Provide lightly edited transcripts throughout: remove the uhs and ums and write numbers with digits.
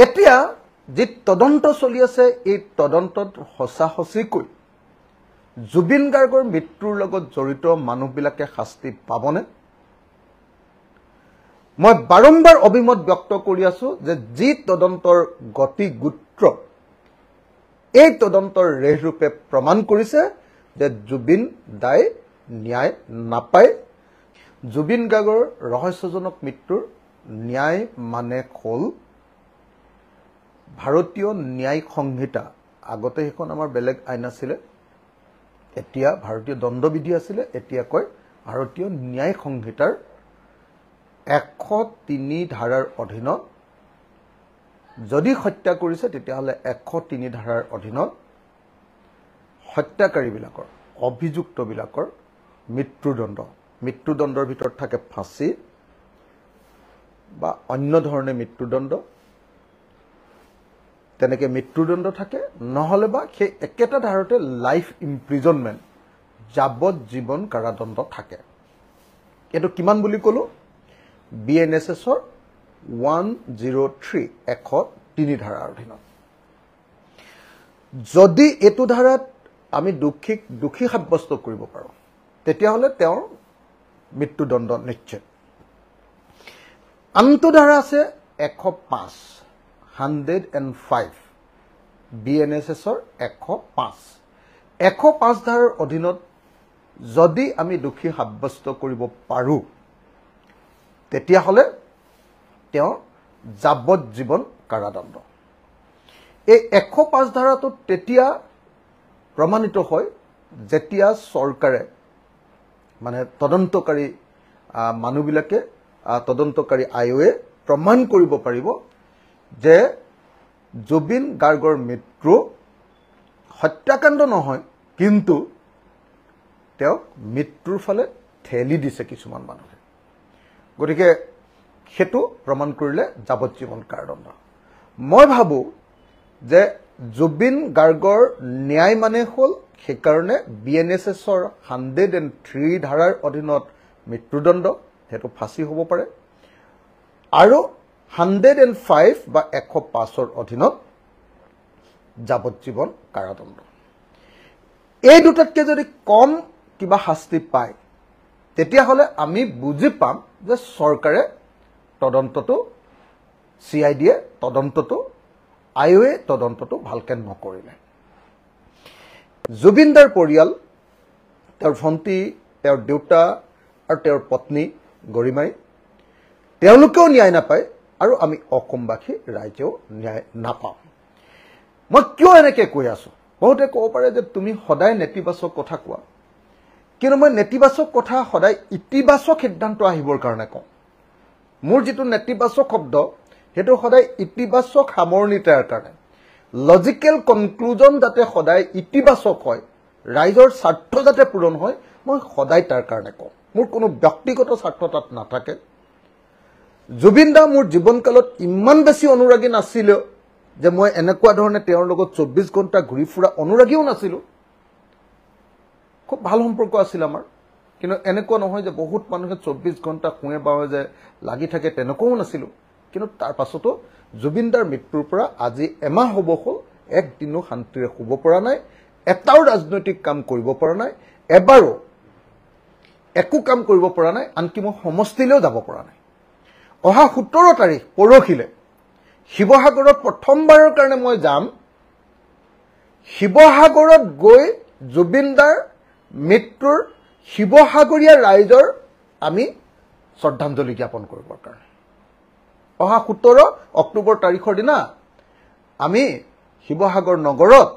এতিয়া যি তদন্ত চলি আছে এই তদন্তত সঁচাসঁচিকৈ জুবিন গাৰ্গৰ মৃত্যুৰ লগত জড়িত মানুহবিলাকে শাস্তি পাবনে? মই বাৰম্বাৰ অভিমত ব্যক্ত কৰি আছো যে যি তদন্তৰ গতি গোত্ৰ এই তদন্তৰ ৰেহৰূপে প্ৰমাণ কৰিছে যে জুবিন দাই ন্যায় নাপায়। জুবিন গাৰ্গৰ ৰহস্যজনক মৃত্যুৰ ন্যায় মানে হ'ল ভাৰতীয় ন্যায়িক সংহিতা। আগতে সেইখন আমাৰ বেলেগ আইন আছিলে, এতিয়া ভাৰতীয় দণ্ডবিধি আছিলে, এতিয়া কয় ভাৰতীয় ন্যায়িক সংহিতাৰ 103 ধাৰাৰ অধীনত যদি হত্যা কৰিছে তেতিয়াহ'লে 103 ধাৰাৰ অধীনত হত্যাকাৰীবিলাকৰ অভিযুক্তবিলাকৰ মৃত্যুদণ্ডৰ ভিতৰত থাকে ফাঁচী বা অন্য ধৰণে মৃত্যুদণ্ড, তেনেকৈ মৃত্যুদণ্ড থাকে, নহ'লে বা সেই একেটা ধাৰতে লাইফ ইম্প্ৰিজনমেণ্ট যাৱজ্জীৱন কাৰাদণ্ড থাকে। এইটো কিমান বুলি ক'লো? BNSSৰ 103 103 ধাৰাৰ অধীনত। যদি এইটো ধাৰাত আমি দোষী সাব্যস্ত কৰিব পাৰোঁ তেতিয়াহ'লে তেওঁৰ মৃত্যুদণ্ড নিশ্চিত। আনটো ধাৰা আছে 105 105 BNSSৰ 105 ধাৰাৰ অধীনত যদি আমি দোষী সাব্যস্ত কৰিব পাৰোঁ তেতিয়াহ'লে তেওঁ যাৱজ্জীৱন কাৰাদণ্ড। এই 105 ধাৰাটোত তেতিয়া প্ৰমাণিত হয় যেতিয়া চৰকাৰে মানে তদন্তকাৰী মানুহবিলাকে তদন্তকাৰী আয়োগে প্ৰমাণ কৰিব পাৰিব যে জুবিন গাৰ্গৰ মৃত্যু হত্যাকাণ্ড নহয়, কিন্তু তেওঁক মৃত্যুৰ ফালে ঠেলি দিছে কিছুমান মানুহে। গতিকে সেইটো প্ৰমাণ কৰিলে যাৱজ্জীৱন কাৰাদণ্ড। মই ভাবোঁ যে জুবিন গাৰ্গৰ ন্যায় মানে হ'ল সেইকাৰণে BNSSৰ 103 ধাৰাৰ অধীনত মৃত্যুদণ্ড, সেইটো ফাঁচী হ'ব পাৰে, আৰু 105 বা 105ৰ অধীনত যাৱজ্জীৱন কাৰাদণ্ড। এই দুটাতকৈ যদি কম কিবা শাস্তি পায় তেতিয়াহ'লে আমি বুজি পাম যে চৰকাৰে তদন্তটো CIDয়ে তদন্তটো আয়োগে তদন্তটো ভালকৈ নকৰিলে। জুবিন দাৰ পৰিয়াল, তেওঁৰ ভণ্টি, তেওঁৰ দেউতা আৰু তেওঁৰ পত্নী গৰিমাই, তেওঁলোকেও ন্যায় নাপায় আৰু আমি অসমবাসী ৰাইজেও ন্যায় নাপাওঁ। মই কিয় এনেকৈ কৈ আছোঁ? বহুতে ক'ব পাৰে যে তুমি সদায় নেতিবাচক কথা কোৱা, কিন্তু মই নেতিবাচক কথা সদায় ইতিবাচক সিদ্ধান্ত আহিবৰ কাৰণে কওঁ। মোৰ যিটো নেতিবাচক শব্দ সেইটো সদায় ইতিবাচক সামৰণি তাৰ কাৰণে, লজিকেল কনক্লুজন যাতে সদায় ইতিবাচক হয়, ৰাইজৰ স্বাৰ্থ যাতে পূৰণ হয়, মই সদায় তাৰ কাৰণে কওঁ। মোৰ কোনো ব্যক্তিগত স্বাৰ্থ তাত নাথাকে। জুবিন দা মোৰ জীৱনকালত ইমান বেছি অনুৰাগী নাছিলোঁ যে মই এনেকুৱা ধৰণে তেওঁৰ লগত 24 ঘণ্টা ঘূৰি ফুৰা অনুৰাগীও নাছিলোঁ। খুব ভাল সম্পৰ্ক আছিল আমাৰ, কিন্তু এনেকুৱা নহয় যে বহুত মানুহে 24 ঘণ্টা শুৱে বাৱে যে লাগি থাকে, তেনেকুৱাও নাছিলোঁ। কিন্তু তাৰ পাছতো জুবিন দাৰ মৃত্যুৰ পৰা আজি এমাহ হ'ব হ'ল, একদিনো শান্তিৰে শুব পৰা নাই, এটাও ৰাজনৈতিক কাম কৰিব পৰা নাই, এবাৰো একো কাম কৰিব পৰা নাই, আনকি মই সমষ্টিলৈও যাব পৰা নাই। অহা 17 তাৰিখ পৰহিলে শিৱসাগৰত প্ৰথমবাৰৰ কাৰণে মই যাম। শিৱসাগৰত গৈ জুবিন দাৰ মৃত্যুৰ শিৱসাগৰীয়া ৰাইজৰ আমি শ্ৰদ্ধাঞ্জলি জ্ঞাপন কৰিবৰ কাৰণে অহা 17 অক্টোবৰ তাৰিখৰ দিনা আমি শিৱসাগৰ নগৰত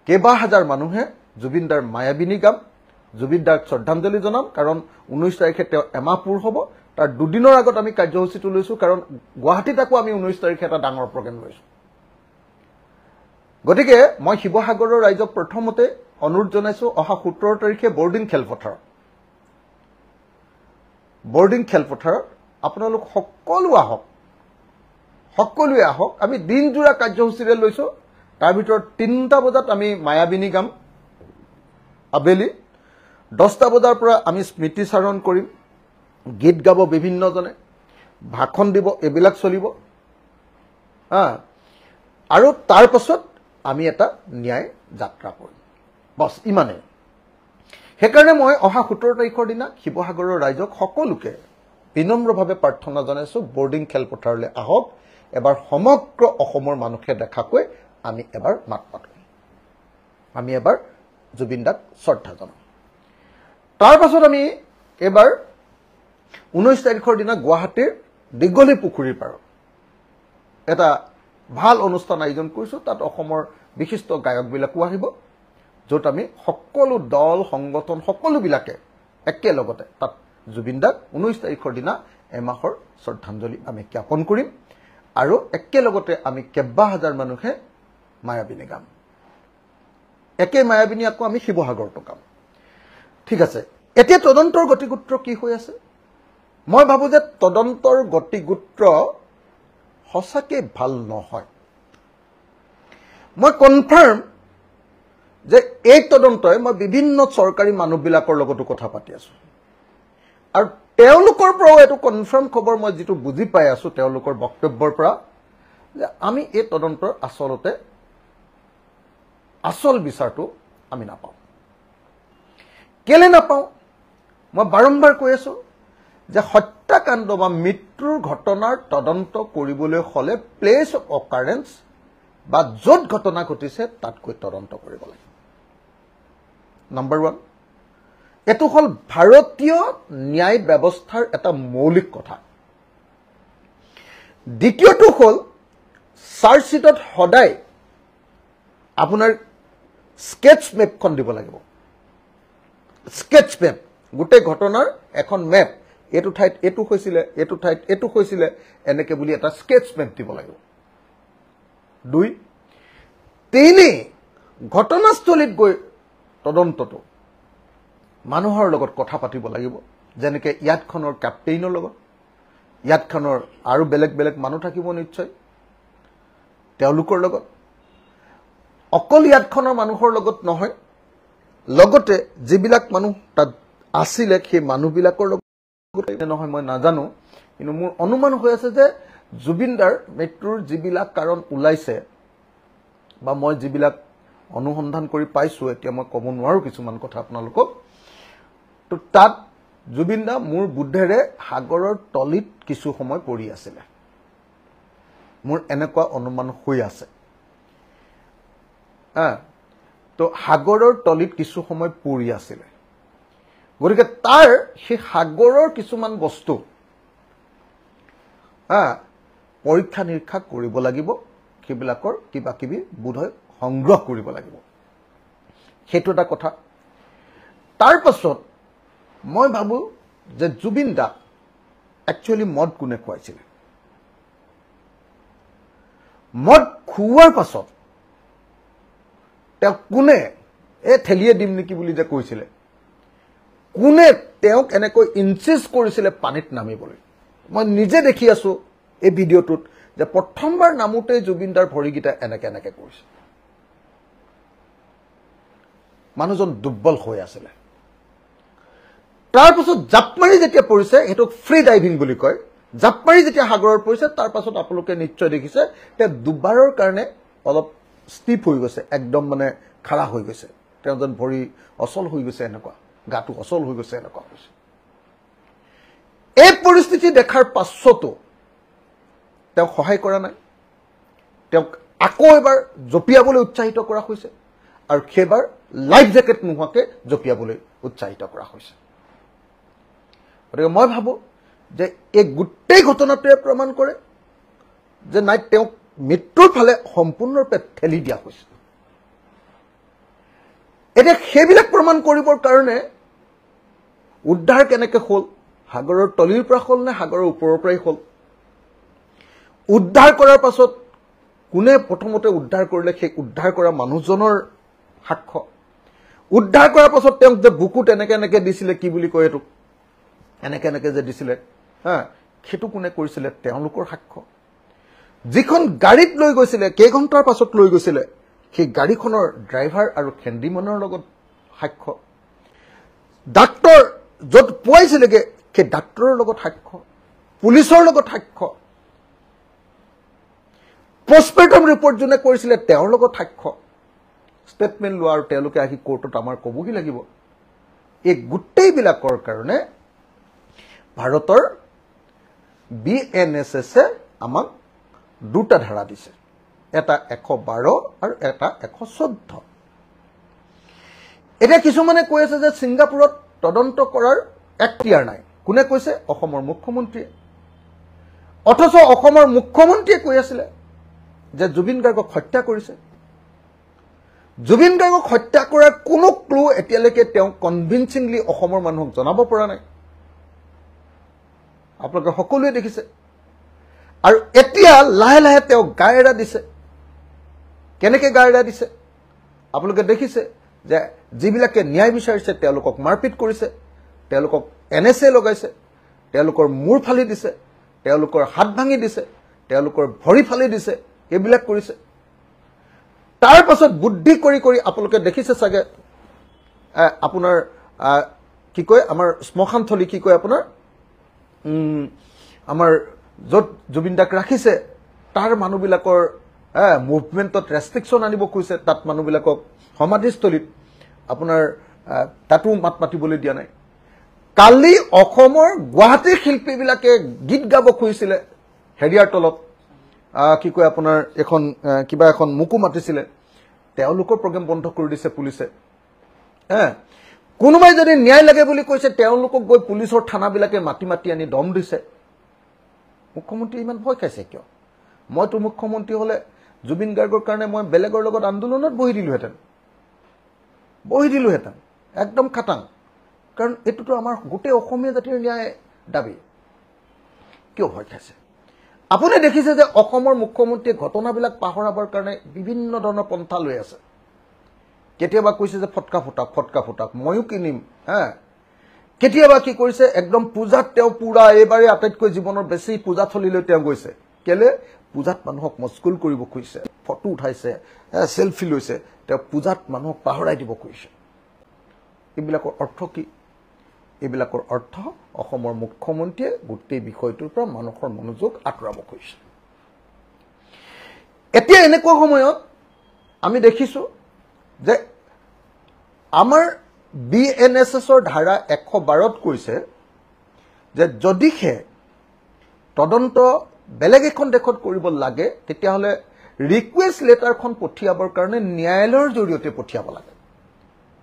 কেইবা হাজাৰ মানুহে জুবিন দাৰ মায়াবিনী গাম, জুবিন দাক শ্ৰদ্ধাঞ্জলি জনাম। কাৰণ 19 তাৰিখে তেওঁ এমাহ পূৰ হ'ব, তাৰ দুদিনৰ আগত আমি কাৰ্যসূচীটো লৈছোঁ, কাৰণ গুৱাহাটীত আকৌ আমি 19 তাৰিখে এটা ডাঙৰ প্ৰগ্ৰেম লৈছোঁ। গতিকে মই শিৱসাগৰৰ ৰাইজক প্ৰথমতে অনুৰোধ জনাইছোঁ, অহা 17 তাৰিখে বৰ্ডিং খেলপথাৰত আপোনালোক সকলোৱে আহক। আমি দিনজোৰা কাৰ্যসূচীৰে লৈছোঁ। তাৰ ভিতৰত 3টা বজাত আমি মায়াবিনী গাম, আবেলি 10টা বজাৰ পৰা আমি স্মৃতিচাৰণ কৰিম, গীত গাব বিভিন্নজনে, ভাষণ দিব, এইবিলাক চলিব। আৰু তাৰ পাছত আমি এটা ন্যায় যাত্ৰা কৰিম বছ ইমানেই সেইকাৰণে মই অহা 17 তাৰিখৰ দিনা শিৱসাগৰৰ ৰাইজক সকলোকে বিনম্ৰভাৱে প্ৰাৰ্থনা জনাইছো বৰ্ডিং খেলপথাৰলৈ আহক এবাৰ সমগ্ৰ অসমৰ মানুহে দেখাকৈ আমি এবাৰ মাত মাতো আমি এবাৰ জুবিন দাক শ্ৰদ্ধা জনাম তাৰ পাছত আমি এবাৰ 19 তাৰিখৰ দিনা গুৱাহাটীৰ দীঘলী পুখুৰীৰ পাৰত এটা ভাল অনুষ্ঠান আয়োজন কৰিছো তাত অসমৰ বিশিষ্ট গায়কবিলাকো আহিব য'ত আমি সকলো দল সংগঠন সকলোবিলাকে একেলগতে তাত জুবিন দাক 19 তাৰিখৰ দিনা এমাহৰ শ্ৰদ্ধাঞ্জলি আমি জ্ঞাপন কৰিম আৰু একেলগতে আমি কেইবা হাজাৰ মানুহে মায়াবিনী গাম একে মায়াবিনী আকৌ আমি শিৱসাগৰতো গাম ঠিক আছে এতিয়া তদন্তৰ গতিগুত্ৰ কি হৈ আছে মই ভাবো যে তদন্তৰ গতিগুত্ৰ সঁচাকৈ ভাল নহয় মই কনফাৰ্ম যে এই তদন্তই মই বিভিন্ন চৰকাৰী মানুহবিলাকৰ লগতো কথা পাতি আছো আৰু তেওঁলোকৰ পৰাও এইটো কনফাৰ্ম খবৰ মই যেটো বুজি পাই আছো তেওঁলোকৰ বক্তব্যৰ পৰা যে আমি এই তদন্তৰ আসলতে আসল বিচাৰটো আমি নাপাওঁ কেলে নাপাওঁ মই বাৰম্বাৰ কৈ আছো যে হত্যাকাণ্ড বা মৃত্যুৰ ঘটনাৰ তদন্ত কৰিবলৈ হলে প্লেস অফ অকাৰেন্স বা য'ত ঘটনা ঘটিছে তাতকৈ তদন্ত কৰিব লাগে নাম্বাৰ 1 এটো হল ভাৰতীয় ন্যায় ব্যৱস্থাৰ এটা মৌলিক কথা দ্বিতীয়টো হল চাৰ্জশিটত সদায় আপোনাৰ স্কেচ মেপখন দিব লাগিব স্কেচ মেপ গোটেই ঘটনাৰ এখন মেপ এটো ঠাইত এটো হৈছিলে এটো ঠাইত এটো হৈছিলে এনেকে বুলি এটা স্কেচ মেপ দিব লাগিব 2 3 ঘটনাস্থলীত গৈ তদন্তটো মানুহৰ লগত কথা পাতিব লাগিব যেনেকে ইয়াতখনৰ ক্যাপ্টেইনৰ লগত ইয়াতখনৰ আৰু বেলেগ বেলেগ মানুহ থাকিব নিশ্চয় তেওঁলোকৰ লগত অকল ইয়াতখনৰ মানুহৰ লগত নহয় লগতে যিবিলাক মানুহ তাত আছিলে সেই মানুহবিলাকৰ লগত নহয় মই নাজানো কিন্তু মোৰ অনুমান হৈ আছে যে জুবিনদাৰ মৃত্যুৰ যিবিলাক কাৰণ ওলাইছে বা মই যিবিলাক অনুসন্ধান কৰি পাইছো এতিয়া মই ক'ব নোৱাৰো কিছুমান কথা আপোনালোকক তো তাত জুবিনদা মোৰ বুদ্ধেৰে সাগৰৰ তলিত কিছু সময় পৰি আছিল মোৰ এনেকুৱা অনুমান হৈ আছে তো সাগৰৰ তলিত কিছু সময় পৰি আছিল গতিকে তাৰ সেই সাগৰৰ কিছুমান বস্তু পৰীক্ষা নিৰীক্ষা কৰিব লাগিব কিবিলাকৰ কিবা কিবি বুধই সংগ্ৰহ কৰিব লাগিব সেইটো এটা কথা তাৰ পাছত মই ভাবো যে জুবিন দা একচুয়ালি মদ কোনে খুৱাইছিল মদ খুৱাৰ পাছত তেওঁ কোনে ঠেলিয়ে দিম নেকি বুলি যে কৈছিল কোনে তেওঁক এনেকৈ ইনসিস্ট কৰিছিল পানীত নামিবলৈ মই নিজে দেখি আছো এই ভিডিওটোত যে প্ৰথমবাৰ নামুতে জুবিনদাৰ ভৰিগিটা এনেকে এনেকে কৰিছে মানুহজন দুৰ্বল হৈ আছিল তাৰ পাছত জাপমাৰি যেতিয়া পৰিছে এটো ফ্ৰী ডাইভিং বুলি কয় জাপমাৰি যেতিয়া সাগৰৰ পৰিছে তাৰ পাছত আপোনালোকে নিশ্চয় দেখিছে তে দুবাৰৰ কাৰণে অলপ ষ্টিপ হৈ গৈছে একদম মানে খাৰা হৈ গৈছে তেওঁজন ভৰি অচল হৈ গৈছে এনেকুৱা গাটো অচল হৈ গৈছে এনেকুৱা হৈছে এই পৰিস্থিতি দেখাৰ পাছতো তেওঁ সহায় কৰা নাই তেওঁক আকৌ এবাৰ জপিয়াবলৈ উৎসাহিত কৰা হৈছে আৰু খেবাৰ লাইফ জেকেট নোহোৱাকে জপিয়াবলৈ উৎসাহিত কৰা হৈছে গতিকে মই ভাবো যে এই গোটেই ঘটনাটোৱে প্ৰমাণ কৰে যে নাই তেওঁক মৃত্যুৰ ফালে সম্পূৰ্ণৰূপে ঠেলি দিয়া হৈছে এতিয়া সেইবিলাক প্ৰমাণ কৰিবৰ কাৰণে উদ্ধাৰ কেনেকৈ হ'ল সাগৰৰ তলিৰ পৰা হ'ল নে সাগৰৰ ওপৰৰ পৰাই হ'ল উদ্ধাৰ কৰাৰ পাছত কোনে প্ৰথমতে উদ্ধাৰ কৰিলে সেই উদ্ধাৰ কৰা মানুহজনৰ সাক্ষ্য উদ্ধাৰ কৰাৰ পাছত তেওঁক যে বুকুত এনেকে এনেকে দিছিলে কি বুলি কয় এটো এনেকে এনেকে যে দিছিলে সেইটো কোনে কৰিছিলে তেওঁলোকৰ সাক্ষ্য যিখন গাড়ীত লৈ গৈছিলে কেই ঘণ্টাৰ পাছত লৈ গৈছিলে সেই গাড়ীখনৰ ড্ৰাইভাৰ আৰু হেণ্ডিমেনৰ লগত সাক্ষ্য ডাক্তৰ য'ত পোৱাইছিলেগে সেই ডাক্তৰৰ লগত সাক্ষ্য পুলিচৰ লগত সাক্ষ্য পোষ্টমৰ্টম ৰিপৰ্ট যোনে কৰিছিলে তেওঁৰ লগত সাক্ষ্য ষ্টেটমেণ্ট লোৱা আৰু তেওঁলোকে আহি কোৰ্টত আমাৰ ক'বহি লাগিব এই গোটেইবিলাকৰ কাৰণে ভাৰতৰ BNSS-এ আমাক দুটা ধাৰা দিছে এটা 112 আৰু এটা 114 এতিয়া কিছুমানে কৈ আছে যে ছিংগাপুৰত তদন্ত কৰাৰ এখতিয়াৰ নাই কোনে কৈছে অসমৰ মুখ্যমন্ত্ৰীয়ে অথচ অসমৰ মুখ্যমন্ত্ৰীয়ে কৈ আছিলে যে জুবিন গাৰ্গক হত্যা কৰিছে জুবিন গাৰ্গক হত্যা কৰাৰ কোনো ক্লু এতিয়ালৈকে তেওঁ কনভিনচিংলি অসমৰ মানুহক জনাব পৰা নাই আপোনালোকে সকলোৱে দেখিছে আৰু এতিয়া লাহে লাহে তেওঁ গায়ৰা দিছে কেনেকৈ গায়ৰা দিছে আপোনালোকে দেখিছে যে যিবিলাকে ন্যায় বিচাৰিছে তেওঁলোকক মাৰপিট কৰিছে তেওঁলোকক NSA লগাইছে তেওঁলোকৰ মূৰ ফালি দিছে তেওঁলোকৰ হাত ভাঙি দিছে তেওঁলোকৰ ভৰি ফালি দিছে এইবিলাক কৰিছে তাৰ পাছত বুদ্ধি কৰি কৰি আপোনালোকে দেখিছে চাগে আপোনাৰ কি কয় আমাৰ শ্মশানথলী কি কয় আপোনাৰ আমাৰ য'ত জুবিন দাক ৰাখিছে তাৰ মানুহবিলাকৰ মুভমেণ্টত ৰেষ্ট্ৰিকশ্যন আনিব কৈছে তাত মানুহবিলাকক সমাধিস্থলীত আপোনাৰ তাতো মাত মাতিবলৈ দিয়া নাই কালি অসমৰ গুৱাহাটীৰ শিল্পীবিলাকে গীত গাব খুজিছিলে হেৰিয়াৰ তলত কি কয় আপোনাৰ এখন কিবা এখন মুকু মাতিছিলে তেওঁলোকৰ প্ৰগ্ৰাম বন্ধ কৰি দিছে পুলিচে কোনোবাই যদি ন্যায় লাগে বুলি কৈছে তেওঁলোকক গৈ পুলিচৰ থানাবিলাকে মাতি মাতি আনি দম দিছে মুখ্যমন্ত্ৰী ইমান ভয় খাইছে কিয় মইতো মুখ্যমন্ত্ৰী হলে জুবিন গাৰ্গৰ কাৰণে মই বেলেগৰ লগত আন্দোলনত বহি দিলোহেঁতেন একদম খাটাং কাৰণ এটোতো আমাৰ গোটেই অসমীয়া জাতিৰ ন্যায় দাবী কিয় ভয় খাইছে আপুনি দেখিছে যে অসমৰ মুখ্যমন্ত্ৰীয়ে ঘটনাবিলাক পাহৰাবৰ কাৰণে বিভিন্ন ধৰণৰ পন্থা লৈ আছে কেতিয়াবা কৈছে যে ফটকা ফুটাক ময়ো কিনিম কেতিয়াবা কি কৰিছে একদম পূজাত তেওঁ পুৰা এবাৰে আটাইতকৈ জীৱনৰ বেছি পূজাথলীলৈ তেওঁ গৈছে কেলে পূজাত মানুহক মস্কুল কৰিব খুজিছে ফটো উঠাইছে সেলফি লৈছে তেওঁ পূজাত মানুহক পাহৰাই দিব খুজিছে এইবিলাকৰ অৰ্থ কি এইবিলাকৰ অৰ্থ অসমৰ মুখ্যমন্ত্ৰীয়ে গোটেই বিষয়টোৰ পৰা মানুহৰ মনোযোগ আঁতৰাব খুজিছে এতিয়া এনেকুৱা সময়ত আমি দেখিছো যে আমাৰ BNSS-ৰ ধাৰা 112ত কৈছে যে যদিহে তদন্ত বেলেগ এখন দেশত কৰিব লাগে তেতিয়াহ'লে ৰিকুৱেষ্ট লেটাৰখন পঠিয়াবৰ কাৰণে ন্যায়ালয়ৰ জৰিয়তে পঠিয়াব লাগে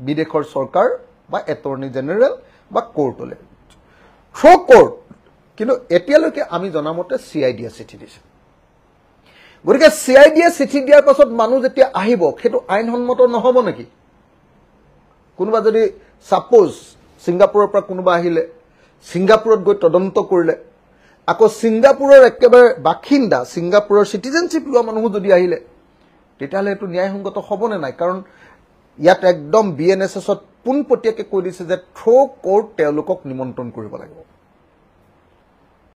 বিদেশৰ চৰকাৰ বা এটৰ্নি জেনেৰেল বা কোৰ্টলৈ থ্ৰ কোৰ্ট কিন্তু এতিয়ালৈকে আমি জনামতে CID চিঠি দিছে গতিকে CID চিঠি দিয়াৰ পাছত মানুহ যেতিয়া আহিব সেইটো আইনসন্মত নহব নেকি কোনোবা যদি সাপোজ সিঙ্গাপুৰৰ পৰা কোনোবা আহিলে সিঙ্গাপুৰত গৈ তদন্ত কৰিলে আকৌ সিঙ্গাপুৰৰ একেবাৰে বাখিন্দা সিঙ্গাপুৰৰ সিটিজেনশিপ লোৱা মানুহ যদি আহিলে তেতিয়াহ'লে এটো ন্যায়সংগত হ'বনে নাই কাৰণ ইয়াত একদম BNSS-ত পোনপটীয়াকৈ কৈ দিছে যে থ্ৰ কোৰ্ট তেওঁলোকক নিমন্ত্ৰণ কৰিব লাগিব